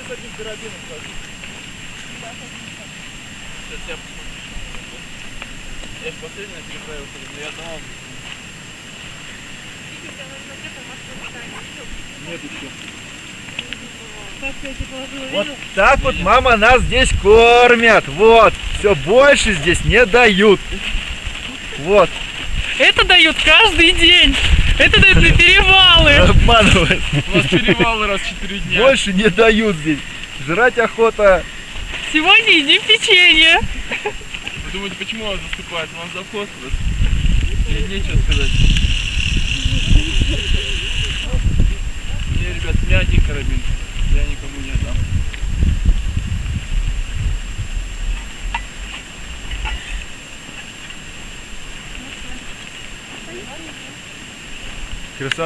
с одним карабином хожу. Сейчас я посмотрю. Я же последний переправил, но я давал. Нет еще. Вот так вот мама нас здесь кормят. Вот. Все больше здесь не дают. Вот. Это дают каждый день. Это дают на перевалы. Обманывают. У нас перевалы раз в 4 дня. Больше не дают здесь. Жрать охота. Сегодня едим печенье. Вы думаете, почему вас заступает? Вам завхоз просто. Мне нечего сказать. Не, ребят, у меня один карабин. Я никому не отдам. Красота.